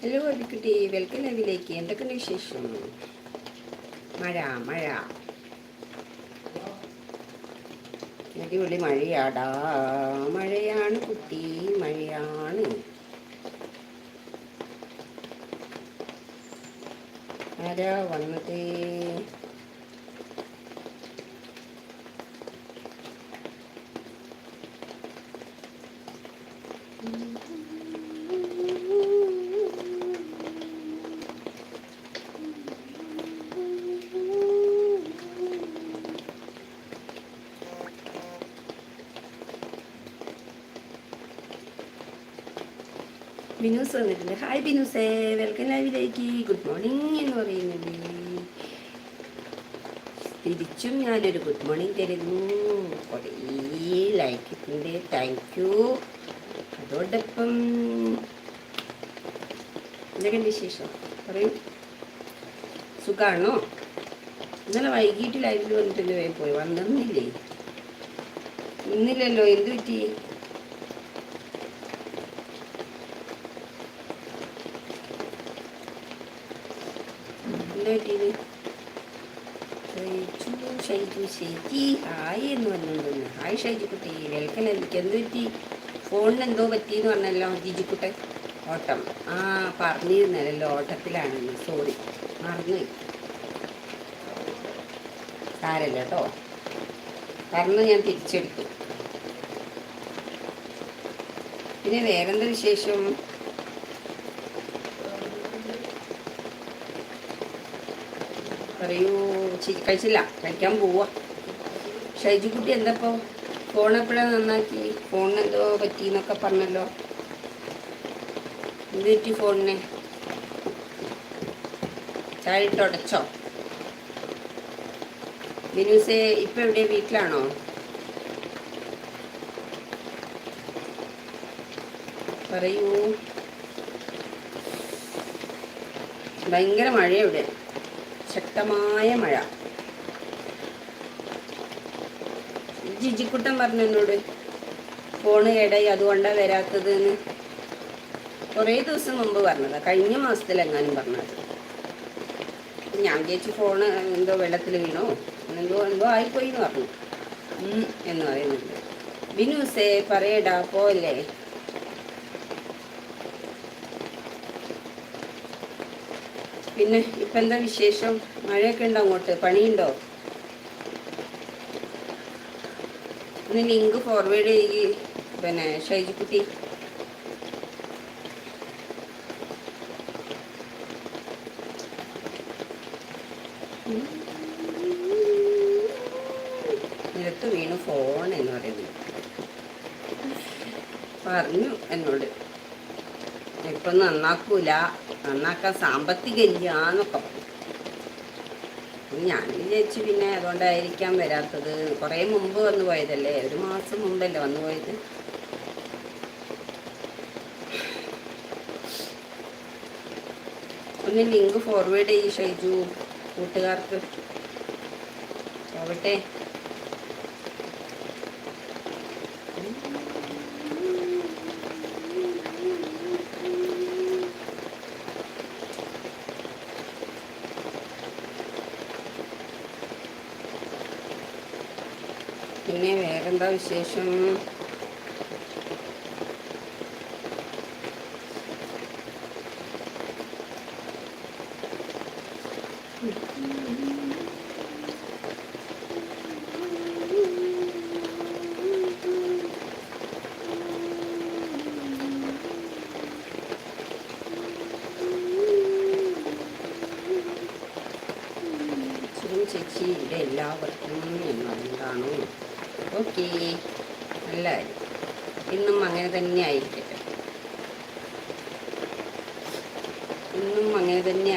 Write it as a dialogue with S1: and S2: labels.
S1: Hello അബിക്കുട്ടി, welcome ലൈവിലേക്ക്. എന്തൊക്കെയുണ്ട് വിശേഷം? മഴ മഴ അടിപൊളി മഴയാടാ. മഴയാണ് കുട്ടി, മഴയാണ്. ആരാ വന്നത്? ബിനൂസ് വന്നിട്ടുണ്ട്. ഹായ് ബിനൂസേ, വെൽക്കം ലൈവിലേക്ക്. ഗുഡ് മോർണിംഗ് എന്ന് പറയുന്നത്. തിരിച്ചും ഞാനൊരു ഗുഡ് മോർണിംഗ് തരുന്നു. കുറേ ലൈക്കിട്ടുണ്ട്, താങ്ക് യു. അതോടൊപ്പം എന്തൊക്കെയുണ്ട് വിശേഷം പറയൂ. സുഖമാണോ? ഇന്നലെ വൈകിട്ട് ലൈവിൽ വന്നിട്ടല്ലേ പോയി വന്നില്ലേ? ഇന്നില്ലല്ലോ, എന്ത് പറ്റി? എന്താ പറ്റിയത്? ഷൈജു ചേച്ചി ഹായ് എന്ന് പറഞ്ഞുകൊണ്ടിരുന്നു. ഹായ് ഷൈജു കുട്ടി, വെൽക്കം. എനിക്ക് എന്ത് പറ്റി? ഫോണിന് എന്തോ പറ്റിയെന്ന് പറഞ്ഞല്ലോ ജിജിക്കുട്ടെ. ഓട്ടം പറഞ്ഞിരുന്നല്ലോ, ഓട്ടത്തിലാണെന്ന്. സോറി, മറന്നുപോയി. സാരല്ല കേട്ടോ, കാരണം ഞാൻ തിരിച്ചെടുത്തു. പിന്നെ വേറെന്താ വിശേഷം? പറയൂ. കഴിച്ചില്ല, കഴിക്കാൻ പോവാ. ഷൈജുക്കുട്ടി എന്താപ്പോൾ ഫോൺ എപ്പോഴാണ് നന്നാക്കി? ഫോണിന് എന്തോ പറ്റിയെന്നൊക്കെ പറഞ്ഞല്ലോ. എന്ത് പറ്റി ഫോണിന്? ചാടിയിട്ട് ഉടച്ചോ? ബിനൂസേ ഇപ്പം എവിടെ? വീട്ടിലാണോ? പറയൂ. ഭയങ്കര മഴ ഇവിടെ, ശക്തമായ മഴ. ജിജിക്കുട്ടൻ പറഞ്ഞു എന്നോട് ഫോണ് കേടായി അതുകൊണ്ടാണ് വരാത്തത് എന്ന്. കുറേ ദിവസം മുമ്പ് പറഞ്ഞതാണ്, കഴിഞ്ഞ മാസത്തിലെങ്ങാനും പറഞ്ഞത്. ഞാൻ വിചാരിച്ചു ഫോണ് എന്തോ വെള്ളത്തിൽ വീണോ, എന്തോ ആയിപ്പോയി എന്ന് പറഞ്ഞു എന്ന് പറയുന്നുണ്ട്. ബിനൂസേ പറയടാ, പോല്ലേ? പിന്നെ ഇപ്പം എന്താ വിശേഷം? മഴയൊക്കെ ഉണ്ടോ അങ്ങോട്ട്? പണിയുണ്ടോ? ഒന്ന് ലിങ്ക് ഫോർവേഡ് ചെയ്യ് പിന്നെ ഷൈജുക്കുട്ടി. നിലത്ത് വീണു ഫോൺ എന്ന് പറയുന്നത് പറഞ്ഞു എന്നോട്. ഇപ്പം നന്നാക്കൂല, നന്നാക്കാൻ സാമ്പത്തികമില്ല എന്നൊക്കെ പറഞ്ഞു. ഞാൻ വിചാരിച്ചു പിന്നെ അതുകൊണ്ടായിരിക്കാം വരാത്തത്. കുറേ മുമ്പ് വന്നു പോയതല്ലേ, ഒരു മാസം മുമ്പല്ലേ വന്നു പോയത്. ഒന്ന് ലിങ്ക് ഫോർവേഡ് ചെയ്യ് ഷൈജു, കൂട്ടുകാർക്ക് പോവട്ടെ. പിന്നെ വേറെന്താ വിശേഷം? ചേച്ചി ഇവിടെ എല്ലാവർക്കും എന്താണോ? ഓക്കെ, നല്ല കാര്യം. ഇന്നും അങ്ങനെ തന്നെ ആയിരിക്കട്ടെ, ഇന്നും അങ്ങനെ തന്നെ.